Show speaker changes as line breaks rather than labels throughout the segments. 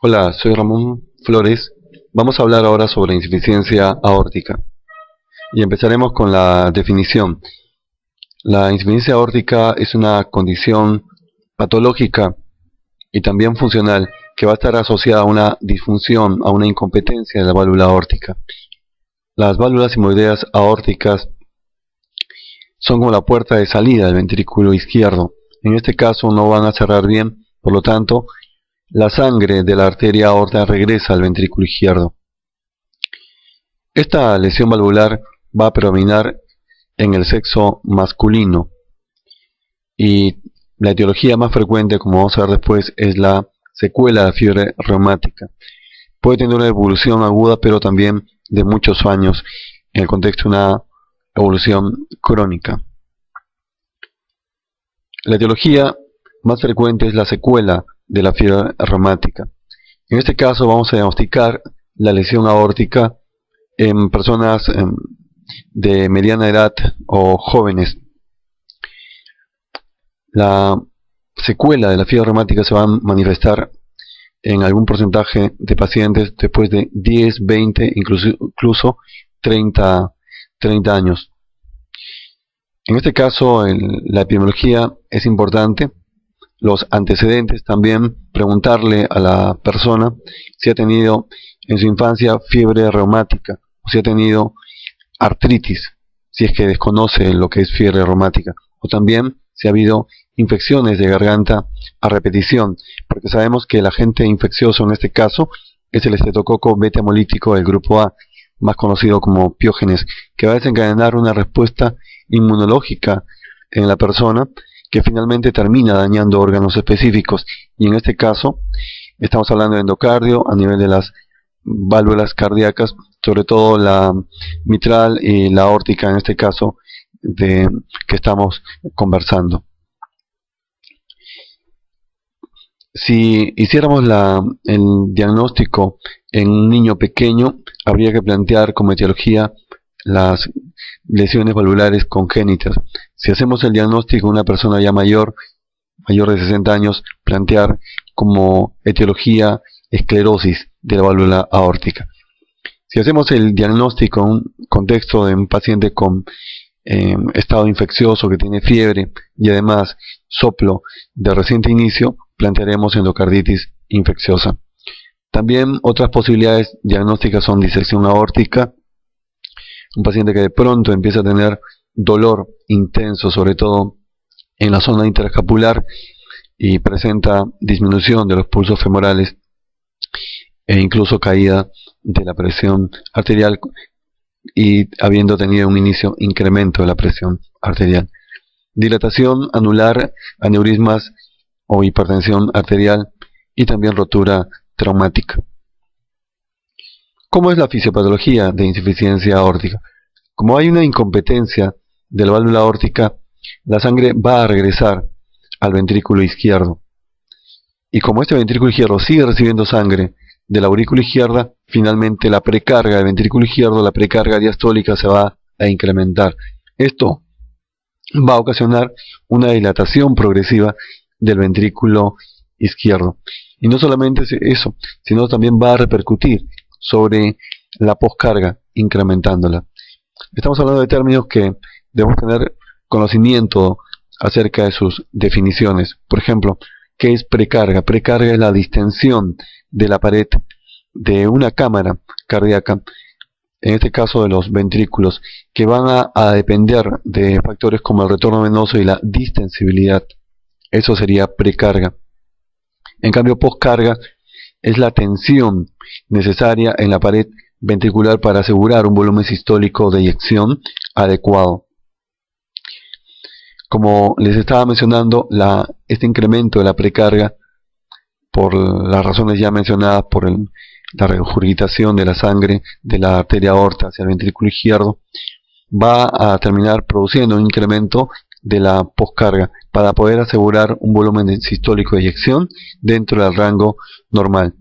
Hola, soy Ramón Flores. Vamos a hablar ahora sobre insuficiencia aórtica y empezaremos con la definición. La insuficiencia aórtica es una condición patológica y también funcional que va a estar asociada a una disfunción, a una incompetencia de la válvula aórtica. Las válvulas hemorroideas aórticas son como la puerta de salida del ventrículo izquierdo. En este caso no van a cerrar bien, por lo tanto, la sangre de la arteria aorta regresa al ventrículo izquierdo. Esta lesión valvular va a predominar en el sexo masculino y la etiología más frecuente, como vamos a ver después, es la secuela de fiebre reumática. Puede tener una evolución aguda, pero también de muchos años en el contexto de una evolución crónica. La etiología más frecuente es la secuela de la fiebre reumática. En este caso vamos a diagnosticar la lesión aórtica en personas de mediana edad o jóvenes. La secuela de la fiebre reumática se va a manifestar en algún porcentaje de pacientes después de 10, 20, incluso 30 años. En este caso, la epidemiología es importante. Los antecedentes también, preguntarle a la persona si ha tenido en su infancia fiebre reumática o si ha tenido artritis, si es que desconoce lo que es fiebre reumática, o también si ha habido infecciones de garganta a repetición, porque sabemos que el agente infeccioso en este caso es el estreptococo beta hemolítico del grupo A, más conocido como piógenes, que va a desencadenar una respuesta inmunológica en la persona que finalmente termina dañando órganos específicos, y en este caso estamos hablando de endocardio a nivel de las válvulas cardíacas, sobre todo la mitral y la aórtica en este caso que estamos conversando. Si hiciéramos el diagnóstico en un niño pequeño, habría que plantear como etiología las lesiones valvulares congénitas. Si hacemos el diagnóstico en una persona ya mayor de 60 años, plantear como etiología esclerosis de la válvula aórtica. Si hacemos el diagnóstico en un contexto de un paciente con estado infeccioso que tiene fiebre y además soplo de reciente inicio, plantearemos endocarditis infecciosa. También otras posibilidades diagnósticas son disección aórtica, un paciente que de pronto empieza a tener dolor intenso, sobre todo en la zona interescapular, y presenta disminución de los pulsos femorales e incluso caída de la presión arterial y habiendo tenido un inicio incremento de la presión arterial. Dilatación anular, aneurismas o hipertensión arterial y también rotura traumática. ¿Cómo es la fisiopatología de insuficiencia aórtica? Como hay una incompetencia de la válvula aórtica, la sangre va a regresar al ventrículo izquierdo. Y como este ventrículo izquierdo sigue recibiendo sangre de la aurícula izquierda, finalmente la precarga del ventrículo izquierdo, la precarga diastólica, se va a incrementar. Esto va a ocasionar una dilatación progresiva del ventrículo izquierdo. Y no solamente eso, sino también va a repercutir sobre la poscarga, incrementándola. Estamos hablando de términos que debemos tener conocimiento acerca de sus definiciones. Por ejemplo, ¿qué es precarga? Precarga es la distensión de la pared de una cámara cardíaca, en este caso de los ventrículos, que van a depender de factores como el retorno venoso y la distensibilidad. Eso sería precarga. En cambio, poscarga es la tensión necesaria en la pared ventricular para asegurar un volumen sistólico de eyección adecuado. Como les estaba mencionando, este incremento de la precarga, por las razones ya mencionadas, por la regurgitación de la sangre de la arteria aorta hacia el ventrículo izquierdo, va a terminar produciendo un incremento de la poscarga para poder asegurar un volumen sistólico de eyección dentro del rango normal.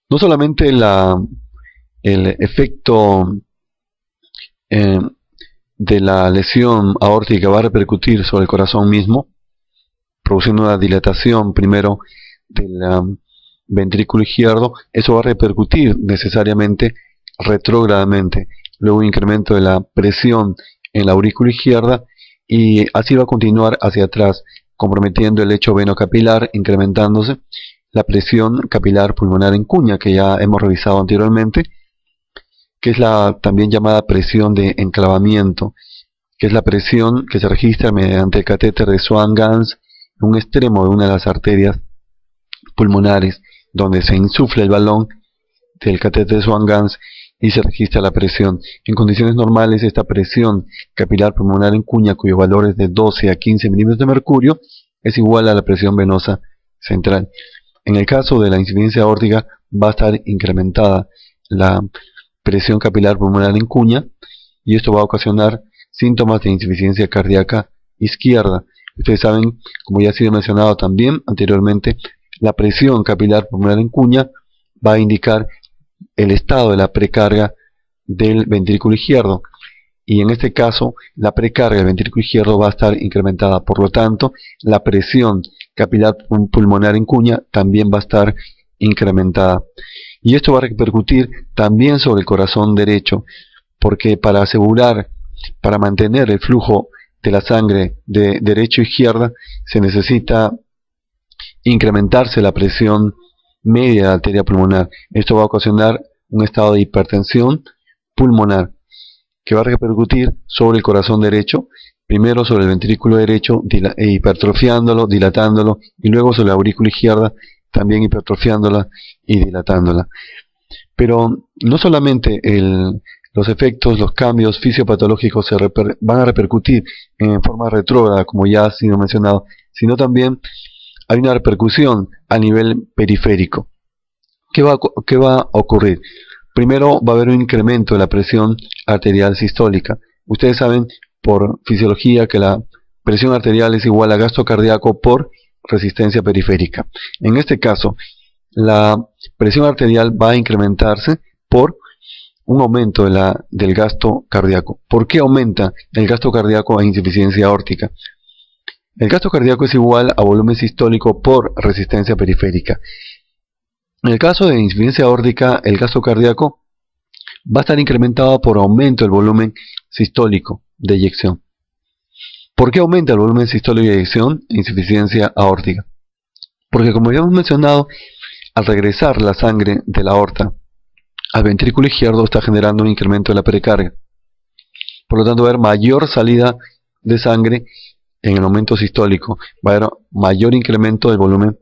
No solamente el efecto de la lesión aórtica va a repercutir sobre el corazón mismo, produciendo una dilatación primero del ventrículo izquierdo, eso va a repercutir necesariamente retrógradamente, luego un incremento de la presión en la aurícula izquierda y así va a continuar hacia atrás, comprometiendo el lecho venocapilar, incrementándose la presión capilar pulmonar en cuña, que ya hemos revisado anteriormente, que es la también llamada presión de enclavamiento, que es la presión que se registra mediante el catéter de Swan-Ganz en un extremo de una de las arterias pulmonares, donde se insufla el balón del catéter de Swan-Ganz y se registra la presión. En condiciones normales, esta presión capilar pulmonar en cuña, cuyo valor es de 12 a 15 milímetros de mercurio, es igual a la presión venosa central. En el caso de la insuficiencia aórtica, va a estar incrementada la presión capilar pulmonar en cuña y esto va a ocasionar síntomas de insuficiencia cardíaca izquierda. Ustedes saben, como ya ha sido mencionado también anteriormente, la presión capilar pulmonar en cuña va a indicar el estado de la precarga del ventrículo izquierdo y en este caso la precarga del ventrículo izquierdo va a estar incrementada, por lo tanto la presión capilar pulmonar en cuña también va a estar incrementada y esto va a repercutir también sobre el corazón derecho, porque para mantener el flujo de la sangre de derecha a izquierda se necesita incrementarse la presión media de la arteria pulmonar. Esto va a ocasionar un estado de hipertensión pulmonar que va a repercutir sobre el corazón derecho, primero sobre el ventrículo derecho, hipertrofiándolo, dilatándolo, y luego sobre la aurícula izquierda, también hipertrofiándola y dilatándola. Pero no solamente los efectos, los cambios fisiopatológicos van a repercutir en forma retrógrada, como ya ha sido mencionado, sino también hay una repercusión a nivel periférico. ¿Qué va a ocurrir? Primero va a haber un incremento de la presión arterial sistólica. Ustedes saben por fisiología que la presión arterial es igual a gasto cardíaco por resistencia periférica. En este caso, la presión arterial va a incrementarse por un aumento del gasto cardíaco. ¿Por qué aumenta el gasto cardíaco a insuficiencia aórtica? El gasto cardíaco es igual a volumen sistólico por resistencia periférica. En el caso de insuficiencia aórtica, el gasto cardíaco va a estar incrementado por aumento del volumen sistólico de eyección. ¿Por qué aumenta el volumen sistólico de eyección en insuficiencia aórtica? Porque, como ya hemos mencionado, al regresar la sangre de la aorta al ventrículo izquierdo está generando un incremento de la precarga. Por lo tanto, va a haber mayor salida de sangre en el aumento sistólico. Va a haber mayor incremento del volumen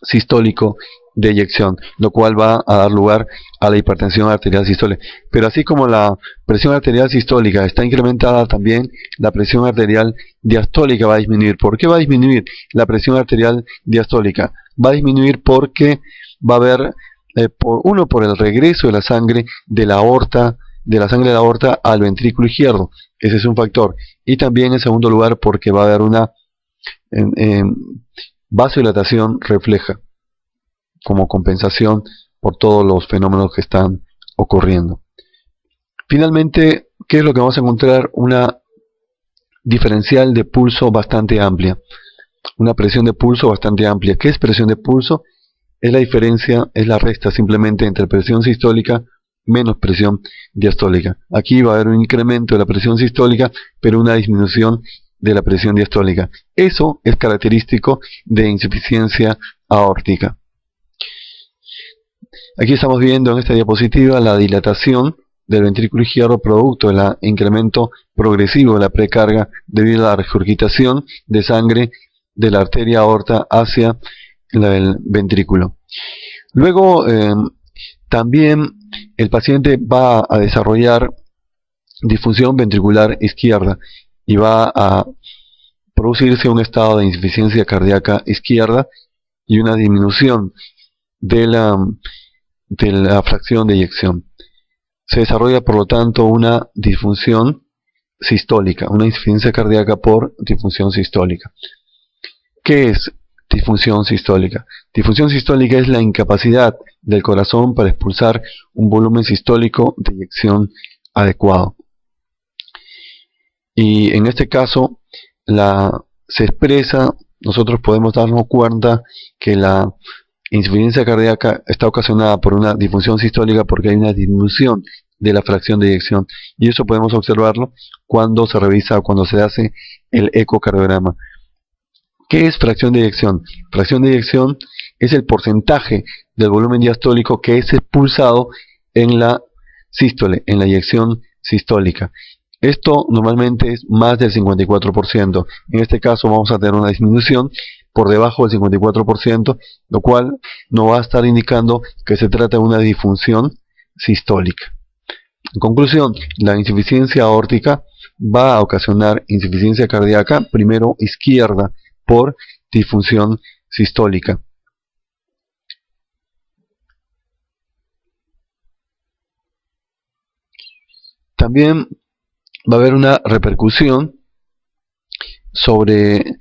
sistólico de eyección, lo cual va a dar lugar a la hipertensión arterial sistólica. Pero así como la presión arterial sistólica está incrementada, también la presión arterial diastólica va a disminuir. ¿Por qué va a disminuir la presión arterial diastólica? Va a disminuir porque va a haber, por el regreso de la sangre de la aorta, al ventrículo izquierdo. Ese es un factor. Y también, en segundo lugar, porque va a haber una vasodilatación refleja, como compensación por todos los fenómenos que están ocurriendo. Finalmente, ¿qué es lo que vamos a encontrar? Una diferencial de pulso bastante amplia, una presión de pulso bastante amplia. ¿Qué es presión de pulso? Es la diferencia, es la resta simplemente entre presión sistólica menos presión diastólica. Aquí va a haber un incremento de la presión sistólica, pero una disminución de la presión diastólica. Eso es característico de insuficiencia aórtica. Aquí estamos viendo en esta diapositiva la dilatación del ventrículo izquierdo producto del incremento progresivo de la precarga debido a la regurgitación de sangre de la arteria aorta hacia el ventrículo. Luego también el paciente va a desarrollar disfunción ventricular izquierda y va a producirse un estado de insuficiencia cardíaca izquierda y una disminución de la fracción de eyección. Se desarrolla, por lo tanto, una disfunción sistólica, una insuficiencia cardíaca por disfunción sistólica. ¿Qué es disfunción sistólica? Disfunción sistólica es la incapacidad del corazón para expulsar un volumen sistólico de eyección adecuado. Y en este caso se expresa nosotros podemos darnos cuenta que la insuficiencia cardíaca está ocasionada por una disfunción sistólica porque hay una disminución de la fracción de eyección, y eso podemos observarlo cuando se revisa o cuando se hace el ecocardiograma. ¿Qué es fracción de eyección? Fracción de eyección es el porcentaje del volumen diastólico que es expulsado en la sístole, en la eyección sistólica. Esto normalmente es más del 54%. En este caso vamos a tener una disminución por debajo del 54%, lo cual nos va a estar indicando que se trata de una disfunción sistólica. En conclusión, la insuficiencia aórtica va a ocasionar insuficiencia cardíaca, primero izquierda, por disfunción sistólica. También va a haber una repercusión sobre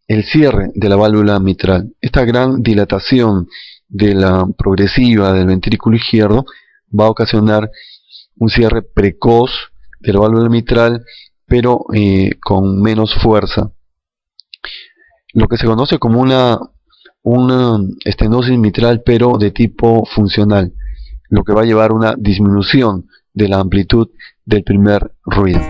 el cierre de la válvula mitral. Esta gran dilatación de la progresiva del ventrículo izquierdo va a ocasionar un cierre precoz de la válvula mitral, pero con menos fuerza. Lo que se conoce como una estenosis mitral, pero de tipo funcional, lo que va a llevar a una disminución de la amplitud del primer ruido.